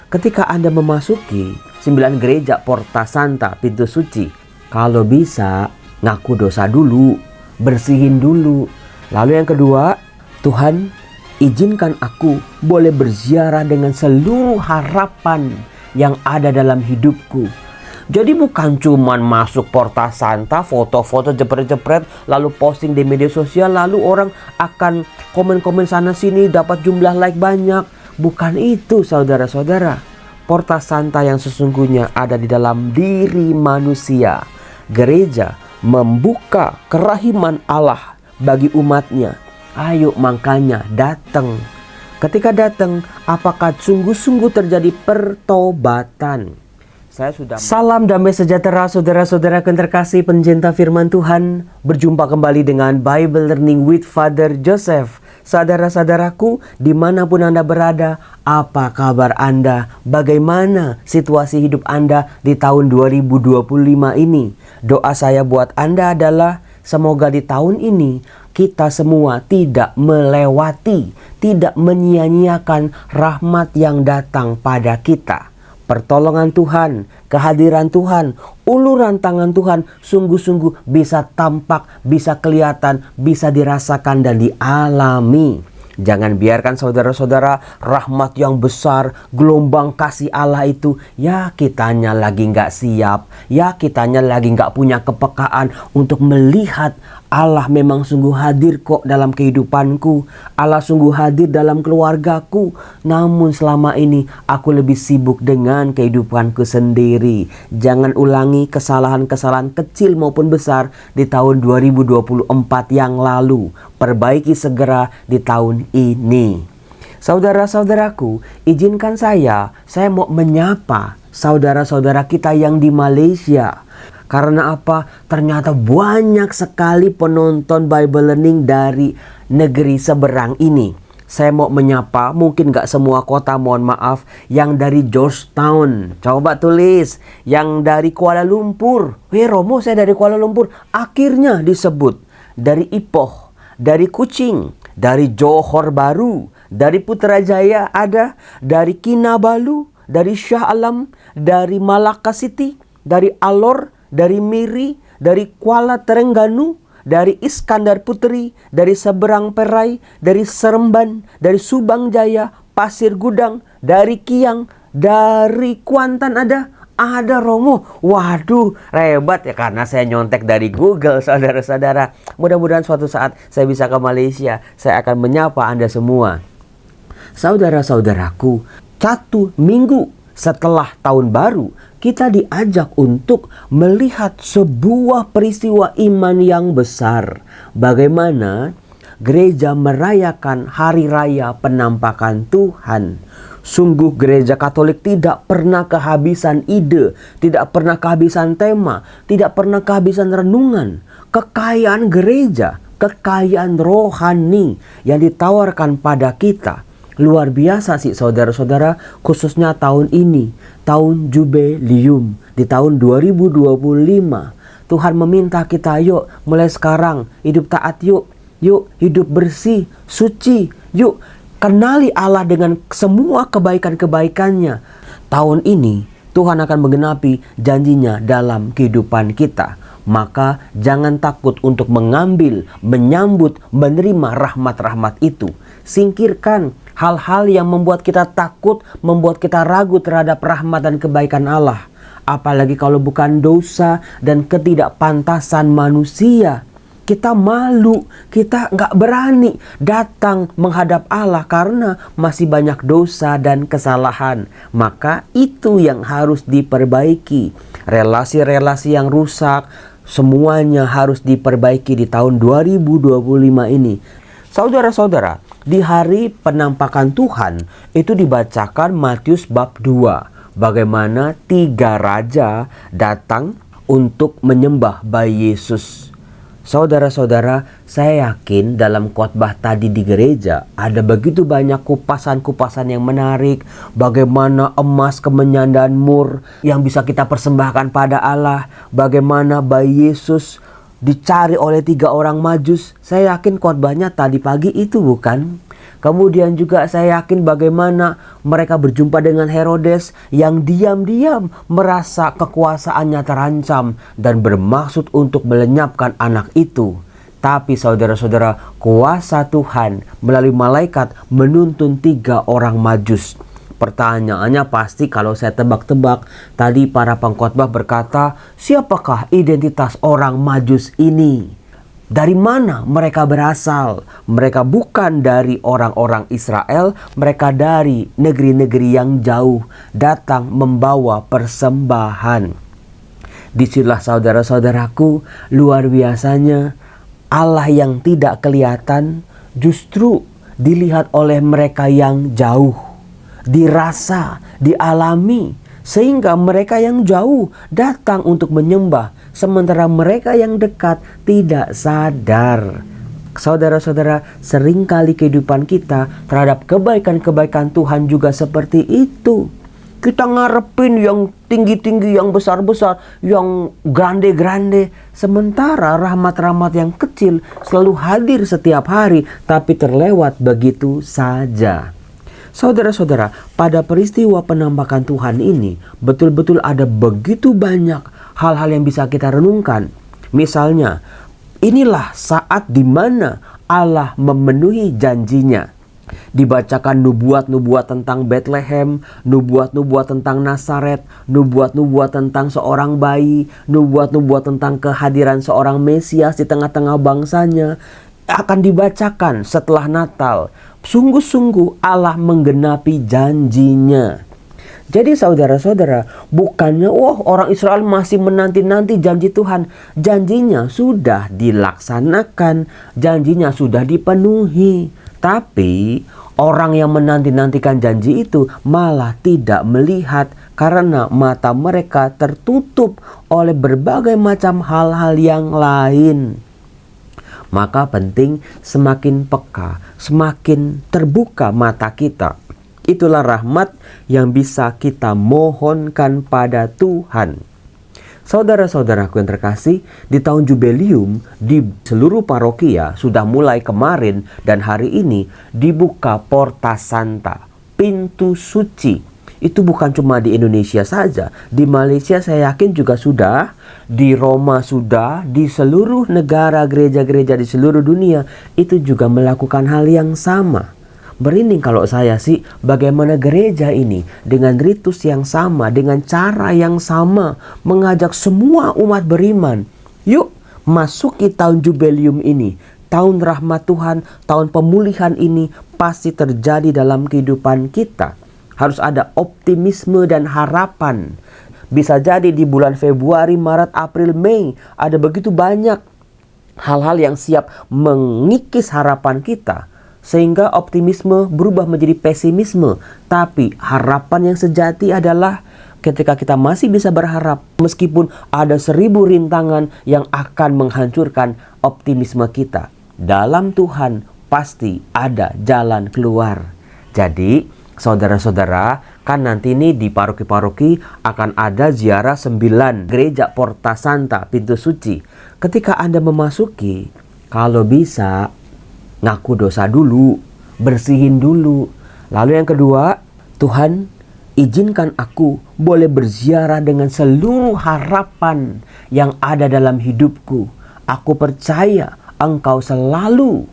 ketika Anda memasuki 9 gereja Porta Santa, pintu suci, kalau bisa ngaku dosa dulu, bersihin dulu. Lalu yang kedua, Tuhan izinkan aku boleh berziarah dengan seluruh harapan yang ada dalam hidupku. Jadi bukan cuman masuk Porta Santa, foto-foto jepret-jepret, lalu posting di media sosial, lalu orang akan komen-komen sana sini dapat jumlah like banyak. Bukan itu saudara-saudara. Porta Santa yang sesungguhnya ada di dalam diri manusia. Gereja membuka kerahiman Allah bagi umatnya. Ayo makanya datang. Ketika datang, apakah sungguh-sungguh terjadi pertobatan? Salam damai sejahtera saudara-saudara terkasih pencinta firman Tuhan. Berjumpa kembali dengan Bible Learning with Father Joseph. Saudara-saudaraku, dimanapun Anda berada, apa kabar Anda? Bagaimana situasi hidup Anda di tahun 2025 ini? Doa saya buat Anda adalah semoga di tahun ini kita semua tidak melewati, tidak menyia-nyiakan rahmat yang datang pada kita. Pertolongan Tuhan, kehadiran Tuhan, uluran tangan Tuhan sungguh-sungguh bisa tampak, bisa kelihatan, bisa dirasakan dan dialami. Jangan biarkan saudara-saudara rahmat yang besar, gelombang kasih Allah itu, ya kitanya lagi nggak siap, ya kitanya lagi nggak punya kepekaan untuk melihat Allah memang sungguh hadir kok dalam kehidupanku. Allah sungguh hadir dalam keluargaku. Namun selama ini aku lebih sibuk dengan kehidupanku sendiri. Jangan ulangi kesalahan-kesalahan kecil maupun besar di tahun 2024 yang lalu. Perbaiki segera di tahun ini. Saudara-saudaraku, izinkan saya mau menyapa saudara-saudara kita yang di Malaysia. Karena apa? Ternyata banyak sekali penonton Bible Learning dari negeri seberang ini. Saya mau menyapa, mungkin gak semua kota, mohon maaf. Yang dari Georgetown, coba tulis. Yang dari Kuala Lumpur, Romo saya dari Kuala Lumpur. Akhirnya disebut. Dari Ipoh, dari Kuching, dari Johor Bahru, dari Putrajaya ada, dari Kinabalu, dari Shah Alam, dari Malacca City, dari Alor, dari Miri, dari Kuala Terengganu, dari Iskandar Putri, dari Seberang Perai, dari Seremban, dari Subang Jaya, Pasir Gudang, dari Kiang, dari Kuantan ada Romo. Waduh, hebat ya karena saya nyontek dari Google saudara-saudara. Mudah-mudahan suatu saat saya bisa ke Malaysia, saya akan menyapa Anda semua. Saudara-saudaraku, 1 minggu setelah tahun baru, kita diajak untuk melihat sebuah peristiwa iman yang besar. Bagaimana gereja merayakan hari raya penampakan Tuhan. Sungguh gereja Katolik tidak pernah kehabisan ide, tidak pernah kehabisan tema, tidak pernah kehabisan renungan. Kekayaan gereja, kekayaan rohani yang ditawarkan pada kita. Luar biasa sih saudara-saudara, khususnya tahun ini, tahun Jubileum, di tahun 2025. Tuhan meminta kita, yuk mulai sekarang hidup taat yuk hidup bersih, suci, yuk kenali Allah dengan semua kebaikan-kebaikannya. Tahun ini Tuhan akan menggenapi janjinya dalam kehidupan kita. Maka jangan takut untuk mengambil, menyambut, menerima rahmat-rahmat itu. Singkirkan hal-hal yang membuat kita takut, membuat kita ragu terhadap rahmat dan kebaikan Allah. Apalagi kalau bukan dosa dan ketidakpantasan manusia. Kita malu, kita nggak berani datang menghadap Allah karena masih banyak dosa dan kesalahan. Maka itu yang harus diperbaiki. Relasi-relasi yang rusak, semuanya harus diperbaiki di tahun 2025 ini. Saudara-saudara, di hari penampakan Tuhan itu dibacakan Matius bab 2. Bagaimana 3 raja datang untuk menyembah bayi Yesus. Saudara-saudara, saya yakin dalam khotbah tadi di gereja ada begitu banyak kupasan-kupasan yang menarik. Bagaimana emas, kemenyan, dan mur yang bisa kita persembahkan pada Allah. Bagaimana bayi Yesus dicari oleh 3 orang Majus. Saya yakin khotbahnya tadi pagi itu bukan? Kemudian juga saya yakin bagaimana mereka berjumpa dengan Herodes yang diam-diam merasa kekuasaannya terancam dan bermaksud untuk melenyapkan anak itu. Tapi saudara-saudara, kuasa Tuhan melalui malaikat menuntun 3 orang Majus. Pertanyaannya pasti kalau saya tebak-tebak, tadi para pengkhotbah berkata, siapakah identitas orang Majus ini? Dari mana mereka berasal? Mereka bukan dari orang-orang Israel, mereka dari negeri-negeri yang jauh datang membawa persembahan. Disinilah saudara-saudaraku, luar biasanya Allah yang tidak kelihatan justru dilihat oleh mereka yang jauh, dirasa, dialami, sehingga mereka yang jauh datang untuk menyembah, sementara mereka yang dekat tidak sadar. Saudara-saudara, seringkali kehidupan kita terhadap kebaikan-kebaikan Tuhan juga seperti itu. Kita ngarepin yang tinggi-tinggi, yang besar-besar, yang grande-grande. Sementara rahmat-rahmat yang kecil selalu hadir setiap hari, tapi terlewat begitu saja. Saudara-saudara, pada peristiwa penampakan Tuhan ini, betul-betul ada begitu banyak hal-hal yang bisa kita renungkan. Misalnya, inilah saat di mana Allah memenuhi janjinya. Dibacakan nubuat-nubuat tentang Bethlehem, nubuat-nubuat tentang Nazaret, nubuat-nubuat tentang seorang bayi, nubuat-nubuat tentang kehadiran seorang Mesias di tengah-tengah bangsanya. Akan dibacakan setelah Natal. Sungguh-sungguh Allah menggenapi janjinya. Jadi saudara-saudara, bukannya orang Israel masih menanti-nanti janji Tuhan. Janjinya sudah dilaksanakan, janjinya sudah dipenuhi. Tapi orang yang menanti-nantikan janji itu malah tidak melihat karena mata mereka tertutup oleh berbagai macam hal-hal yang lain. Maka penting semakin peka, semakin terbuka mata kita. Itulah rahmat yang bisa kita mohonkan pada Tuhan. Saudara-saudaraku yang terkasih, di tahun Jubileum di seluruh parokia sudah mulai kemarin dan hari ini dibuka Porta Santa, pintu suci. Itu bukan cuma di Indonesia saja, di Malaysia saya yakin juga sudah, di Roma sudah, di seluruh negara gereja-gereja di seluruh dunia itu juga melakukan hal yang sama. Merinding kalau saya sih, bagaimana gereja ini dengan ritus yang sama, dengan cara yang sama, mengajak semua umat beriman. Yuk, masuki tahun Jubileum ini. Tahun rahmat Tuhan, tahun pemulihan ini pasti terjadi dalam kehidupan kita. Harus ada optimisme dan harapan. Bisa jadi di bulan Februari, Maret, April, Mei ada begitu banyak hal-hal yang siap mengikis harapan kita. Sehingga optimisme berubah menjadi pesimisme. Tapi harapan yang sejati adalah ketika kita masih bisa berharap meskipun ada 1000 rintangan yang akan menghancurkan optimisme kita. Dalam Tuhan pasti ada jalan keluar. Jadi saudara-saudara, kan nanti ini di paroki-paroki akan ada ziarah 9 gereja Porta Santa, pintu suci. Ketika Anda memasuki, kalau bisa ngaku dosa dulu, bersihin dulu. Lalu yang kedua, Tuhan izinkan aku boleh berziarah dengan seluruh harapan yang ada dalam hidupku. Aku percaya Engkau selalu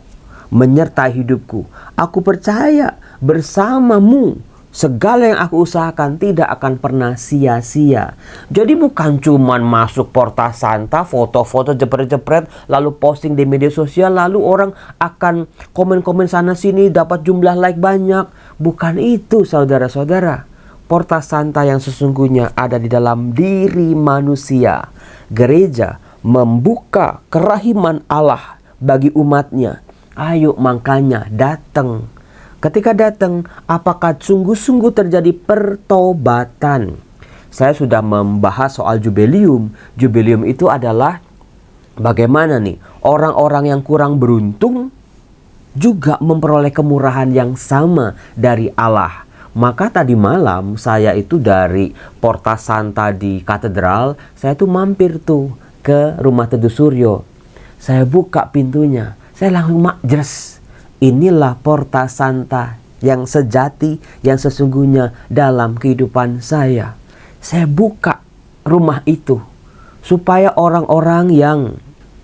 menyertai hidupku. Aku percaya bersamamu segala yang aku usahakan tidak akan pernah sia-sia. Jadi bukan cuman masuk Porta Santa, foto-foto jepret-jepret, lalu posting di media sosial, lalu orang akan komen-komen sana sini, dapat jumlah like banyak. Bukan itu saudara-saudara. Porta Santa yang sesungguhnya ada di dalam diri manusia. Gereja membuka kerahiman Allah bagi umatnya. Ayo makanya datang. Ketika datang, apakah sungguh-sungguh terjadi pertobatan? Saya sudah membahas soal Jubileum. Jubileum itu adalah bagaimana nih orang-orang yang kurang beruntung juga memperoleh kemurahan yang sama dari Allah. Maka tadi malam saya itu dari Porta Santa di katedral, saya tuh mampir tuh ke Rumah Teduh Suryo. Saya buka pintunya, saya langsung makjres. Inilah Porta Santa yang sejati, yang sesungguhnya dalam kehidupan saya. Saya buka rumah itu supaya orang-orang yang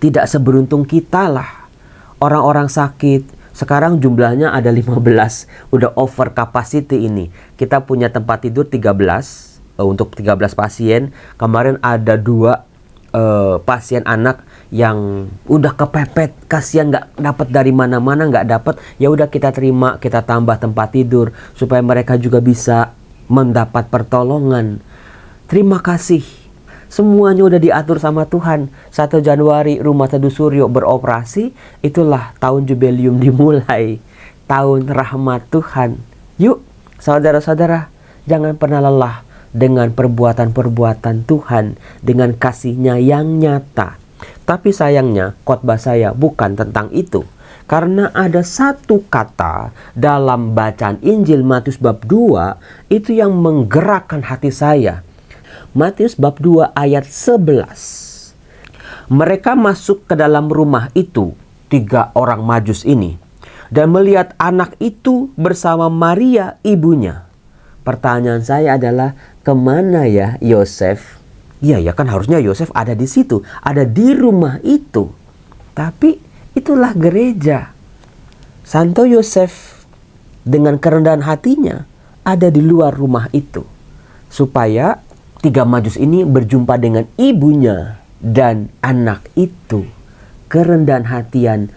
tidak seberuntung kita lah, orang-orang sakit, sekarang jumlahnya ada 15, udah over capacity ini. Kita punya tempat tidur 13 untuk 13 pasien. Kemarin ada 2 pasien anak yang udah kepepet, kasihan nggak dapat dari mana-mana, nggak dapat. Ya udah kita terima, kita tambah tempat tidur supaya mereka juga bisa mendapat pertolongan. Terima kasih. Semuanya udah diatur sama Tuhan. 1 Januari Rumah Teduh Suryo beroperasi, itulah tahun jubileum dimulai. Tahun rahmat Tuhan. Yuk, saudara-saudara, jangan pernah lelah dengan perbuatan-perbuatan Tuhan, dengan kasih-Nya yang nyata. Tapi sayangnya khotbah saya bukan tentang itu. Karena ada satu kata dalam bacaan Injil Matius bab 2 itu yang menggerakkan hati saya. Matius bab 2 ayat 11. Mereka masuk ke dalam rumah itu, 3 orang Majus ini, dan melihat anak itu bersama Maria ibunya. Pertanyaan saya adalah, kemana ya Yosef? Iya ya, kan harusnya Yosef ada di situ, ada di rumah itu. Tapi itulah gereja. Santo Yosef dengan kerendahan hatinya ada di luar rumah itu, supaya 3 Majus ini berjumpa dengan ibunya dan anak itu. Kerendahan hatian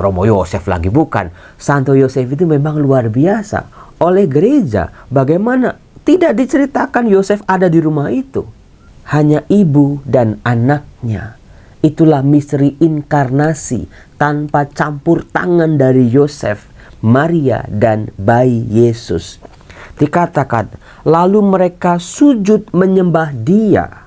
Romo Yosef lagi bukan. Santo Yosef itu memang luar biasa. Oleh gereja, bagaimana tidak diceritakan Yosef ada di rumah itu. Hanya ibu dan anaknya. Itulah misteri inkarnasi tanpa campur tangan dari Yosef, Maria, dan bayi Yesus. Dikatakan, lalu mereka sujud menyembah Dia.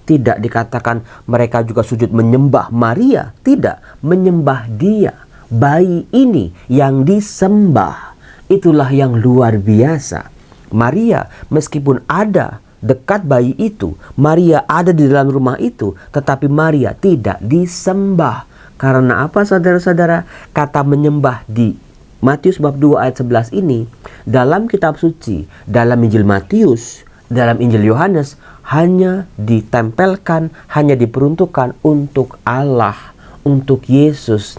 Tidak dikatakan mereka juga sujud menyembah Maria. Tidak, menyembah Dia. Bayi ini yang disembah. Itulah yang luar biasa. Maria meskipun ada dekat bayi itu, Maria ada di dalam rumah itu, tetapi Maria tidak disembah. Karena apa saudara-saudara? Kata menyembah di Matius bab 2 ayat 11 ini, dalam kitab suci, dalam Injil Matius, dalam Injil Yohanes, hanya ditempelkan, hanya diperuntukkan untuk Allah, untuk Yesus.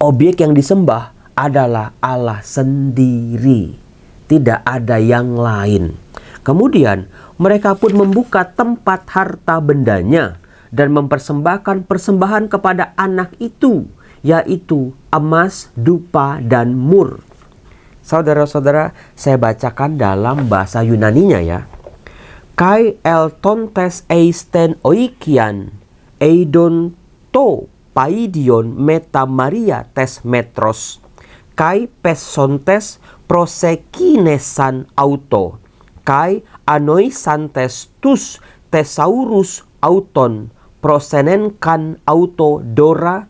Objek yang disembah adalah Allah sendiri, tidak ada yang lain. Kemudian mereka pun membuka tempat harta bendanya dan mempersembahkan persembahan kepada anak itu, yaitu emas, dupa, dan mur. Saudara-saudara, saya bacakan dalam bahasa Yunaninya ya. Kai eltontes eisten oikian eidon to paidion meta Maria tes metros. Kai pesontes prosekinesan auto. Kai anoisantes tus thesaurus auton prosenenkan auto dora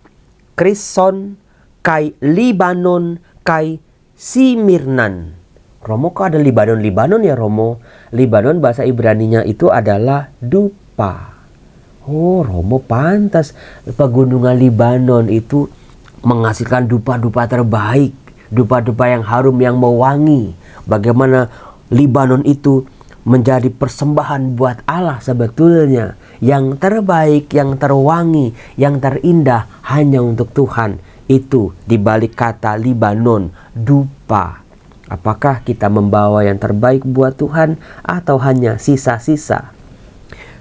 krison kai Libanon kai Simirnan. Romo, kok ada Libanon ya Romo? Libanon bahasa Ibraninya itu adalah dupa. Oh Romo, pantas pegunungan Libanon itu menghasilkan dupa-dupa terbaik, dupa-dupa yang harum, yang mewangi. Bagaimana Libanon itu menjadi persembahan buat Allah sebetulnya. Yang terbaik, yang terwangi, yang terindah hanya untuk Tuhan. Itu dibalik kata Libanon, dupa. Apakah kita membawa yang terbaik buat Tuhan atau hanya sisa-sisa?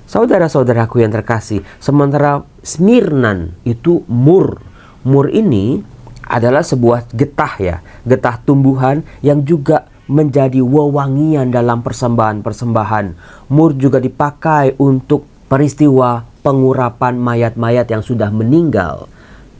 Saudara-saudaraku yang terkasih, sementara Smirnan itu mur. Mur ini adalah sebuah getah ya, getah tumbuhan yang juga menjadi wewangian dalam persembahan-persembahan. Mur juga dipakai untuk peristiwa pengurapan mayat-mayat yang sudah meninggal.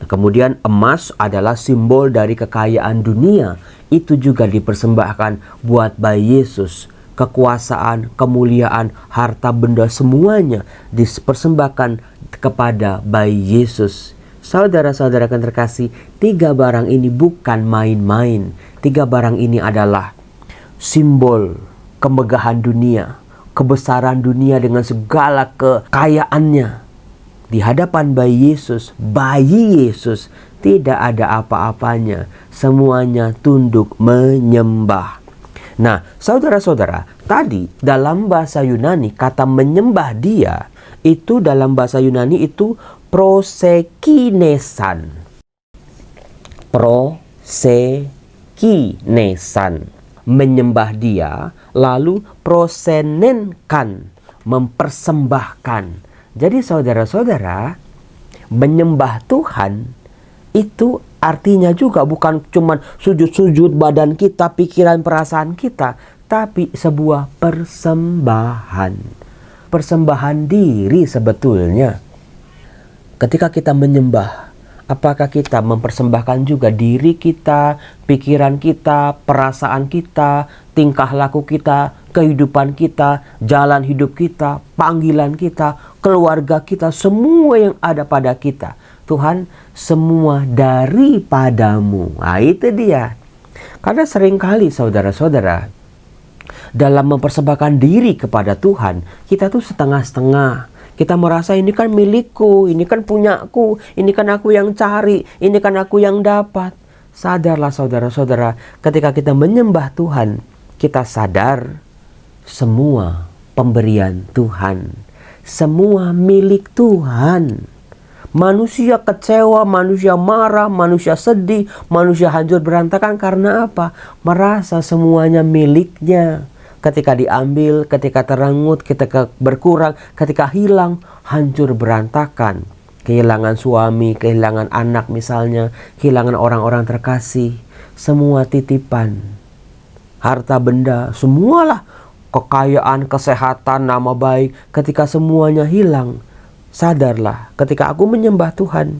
Kemudian emas adalah simbol dari kekayaan dunia. Itu juga dipersembahkan buat bayi Yesus. Kekuasaan, kemuliaan, harta benda semuanya dipersembahkan kepada bayi Yesus. Saudara-saudara yang terkasih, 3 barang ini bukan main-main. 3 barang ini adalah simbol kemegahan dunia, kebesaran dunia dengan segala kekayaannya di hadapan bayi Yesus tidak ada apa-apanya. Semuanya tunduk menyembah. Nah, saudara-saudara, tadi dalam bahasa Yunani kata menyembah dia itu dalam bahasa Yunani itu prosekinesan. Prosekinesan. Menyembah dia, lalu prosenenkan, mempersembahkan. Jadi saudara-saudara, menyembah Tuhan itu artinya juga bukan cuma sujud-sujud badan kita, pikiran, perasaan kita, tapi sebuah persembahan. Persembahan diri sebetulnya. Ketika kita menyembah, apakah kita mempersembahkan juga diri kita, pikiran kita, perasaan kita, tingkah laku kita, kehidupan kita, jalan hidup kita, panggilan kita, keluarga kita, semua yang ada pada kita. Tuhan, semua daripadamu. Nah, itu dia. Karena seringkali saudara-saudara, dalam mempersembahkan diri kepada Tuhan, kita tuh setengah-setengah. Kita merasa ini kan milikku, ini kan punyaku, ini kan aku yang cari, ini kan aku yang dapat. Sadarlah saudara-saudara, ketika kita menyembah Tuhan, kita sadar semua pemberian Tuhan. Semua milik Tuhan. Manusia kecewa, manusia marah, manusia sedih, manusia hancur berantakan karena apa? Merasa semuanya miliknya. Ketika diambil, ketika terangut, ketika berkurang, ketika hilang, hancur berantakan. Kehilangan suami, kehilangan anak misalnya, kehilangan orang-orang terkasih. Semua titipan, harta benda, semualah. Kekayaan, kesehatan, nama baik, ketika semuanya hilang, sadarlah, ketika aku menyembah Tuhan,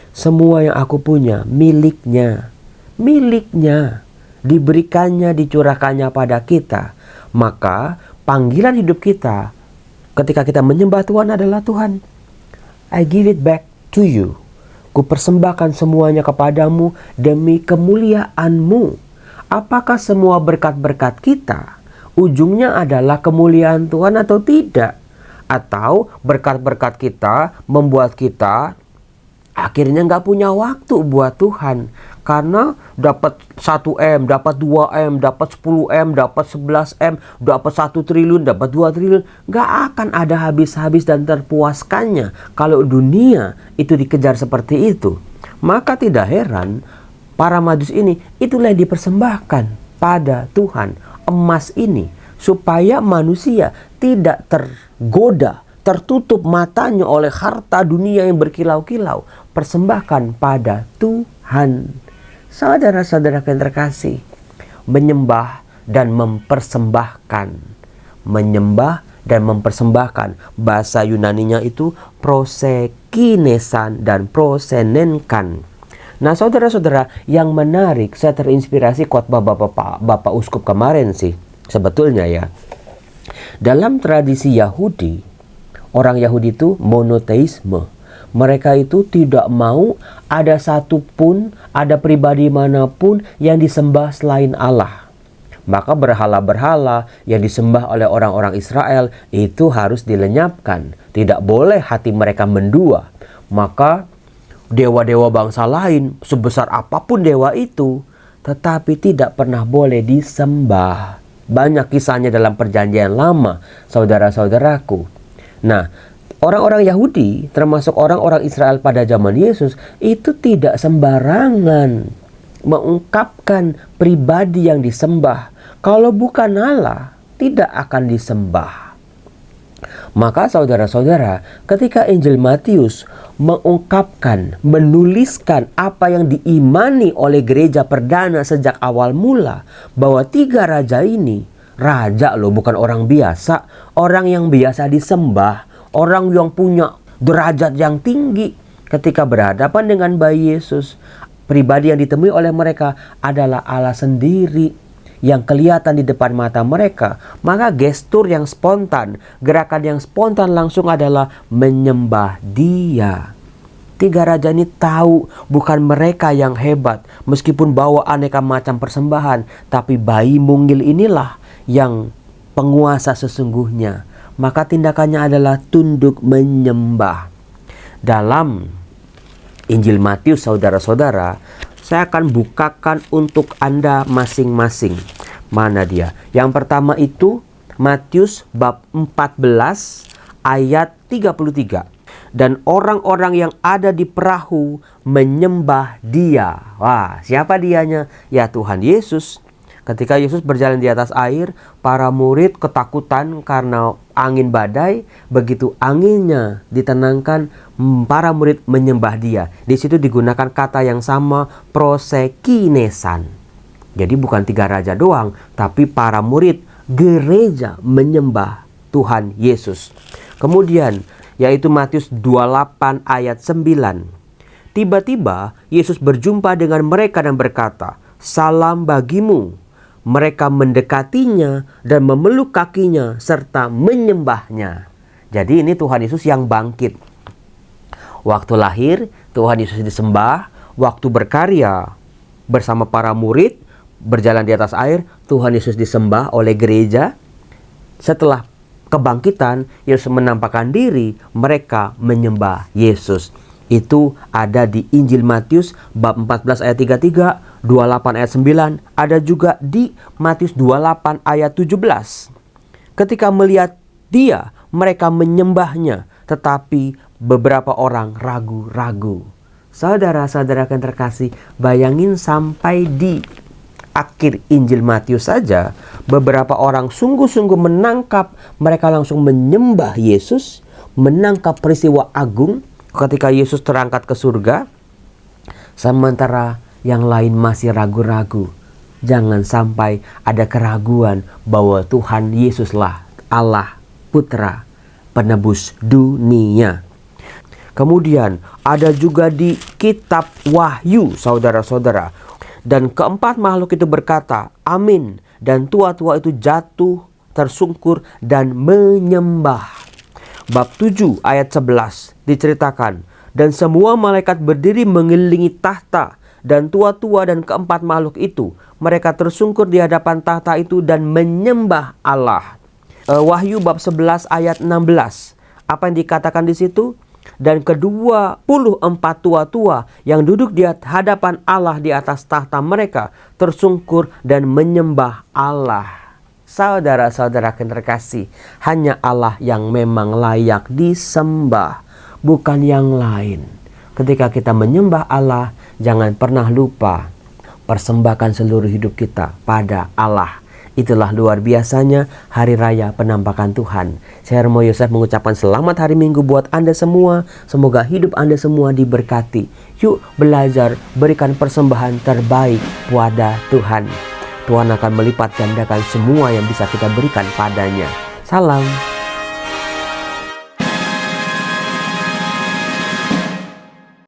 semua yang aku punya miliknya. Miliknya. Diberikannya, dicurahkannya pada kita. Maka panggilan hidup kita ketika kita menyembah Tuhan adalah Tuhan, I give it back to you. Ku persembahkan semuanya kepadamu demi kemuliaan-Mu. Apakah semua berkat-berkat kita ujungnya adalah kemuliaan Tuhan atau tidak? Atau berkat-berkat kita membuat kita akhirnya nggak punya waktu buat Tuhan. Karena dapat 1M, dapat 2M, dapat 10M, dapat 11M, dapat 1 triliun, dapat 2 triliun. Nggak akan ada habis-habis dan terpuaskannya kalau dunia itu dikejar seperti itu. Maka tidak heran para majus ini itulah yang dipersembahkan pada Tuhan. Emas ini supaya manusia tidak tergoda, tertutup matanya oleh harta dunia yang berkilau-kilau. Persembahkan pada Tuhan. Saudara-saudara yang terkasih, menyembah dan mempersembahkan. Menyembah dan mempersembahkan. Bahasa Yunaninya itu prosekinesan dan prosenenkan. Nah saudara-saudara, yang menarik, saya terinspirasi khotbah Bapak Uskup kemarin sih. Sebetulnya ya, dalam tradisi Yahudi, orang Yahudi itu monoteisme. Mereka itu tidak mau ada satupun, ada pribadi manapun yang disembah selain Allah. Maka berhala-berhala yang disembah oleh orang-orang Israel itu harus dilenyapkan. Tidak boleh hati mereka mendua. Maka dewa-dewa bangsa lain, sebesar apapun dewa itu, tetapi tidak pernah boleh disembah. Banyak kisahnya dalam perjanjian lama, saudara-saudaraku. Nah, orang-orang Yahudi, termasuk orang-orang Israel pada zaman Yesus, itu tidak sembarangan mengungkapkan pribadi yang disembah. Kalau bukan Allah, tidak akan disembah. Maka saudara-saudara, ketika Injil Matius mengungkapkan, menuliskan apa yang diimani oleh gereja perdana sejak awal mula, bahwa 3 raja ini, raja loh, bukan orang biasa, orang yang biasa disembah, orang yang punya derajat yang tinggi. Ketika berhadapan dengan bayi Yesus, pribadi yang ditemui oleh mereka adalah Allah sendiri yang kelihatan di depan mata mereka. Maka gestur yang spontan, gerakan yang spontan langsung adalah menyembah Dia. 3 raja ini tahu bukan mereka yang hebat, meskipun bawa aneka macam persembahan, tapi bayi mungil inilah yang penguasa sesungguhnya. Maka tindakannya adalah tunduk menyembah. dalam Injil Matius, saudara-saudara, saya akan bukakan untuk Anda masing-masing. Mana dia? Yang pertama itu Matius bab 14 ayat 33. Dan orang-orang yang ada di perahu menyembah Dia. Wah, siapa dianya? Ya, Tuhan Yesus. Ketika Yesus berjalan di atas air, para murid ketakutan karena angin badai. Begitu anginnya ditenangkan, para murid menyembah Dia. Di situ digunakan kata yang sama, prosekinesan. Jadi bukan 3 raja doang, tapi para murid gereja menyembah Tuhan Yesus. Kemudian, yaitu Matius 28 ayat 9. Tiba-tiba Yesus berjumpa dengan mereka dan berkata, "Salam bagimu." Mereka mendekatinya dan memeluk kakinya serta menyembahnya. Jadi ini Tuhan Yesus yang bangkit. Waktu lahir, Tuhan Yesus disembah. Waktu berkarya bersama para murid, berjalan di atas air, Tuhan Yesus disembah oleh gereja. Setelah kebangkitan, Yesus menampakkan diri, mereka menyembah Yesus. Itu ada di Injil Matius bab 14 ayat 33, 28 ayat 9, ada juga di Matius 28 ayat 17. Ketika melihat Dia, mereka menyembahnya, tetapi beberapa orang ragu-ragu. Saudara-saudara yang terkasih, bayangin sampai di akhir Injil Matius saja, beberapa orang sungguh-sungguh menangkap, mereka langsung menyembah Yesus, menangkap peristiwa agung ketika Yesus terangkat ke surga, sementara yang lain masih ragu-ragu. Jangan sampai ada keraguan bahwa Tuhan Yesuslah Allah Putra penebus dunia. Kemudian ada juga di kitab Wahyu, saudara-saudara. Dan keempat makhluk itu berkata, "Amin." Dan tua-tua itu jatuh, tersungkur, dan menyembah. Bab 7 ayat 11 diceritakan, dan semua malaikat berdiri mengelilingi tahta, dan tua-tua dan keempat makhluk itu, mereka tersungkur di hadapan tahta itu dan menyembah Allah. Wahyu bab 11 ayat 16. Apa yang dikatakan di situ? Dan ke-24 tua-tua yang duduk di hadapan Allah di atas tahta mereka tersungkur dan menyembah Allah. Saudara-saudara yang terkasih, hanya Allah yang memang layak disembah, bukan yang lain. Ketika kita menyembah Allah, jangan pernah lupa persembahkan seluruh hidup kita pada Allah. Itulah luar biasanya hari raya penampakan Tuhan. Saya Romo Yosef mengucapkan selamat hari Minggu buat Anda semua. Semoga hidup Anda semua diberkati. Yuk belajar berikan persembahan terbaik pada Tuhan. Tuhan akan melipat gandakan semua yang bisa kita berikan padanya. Salam.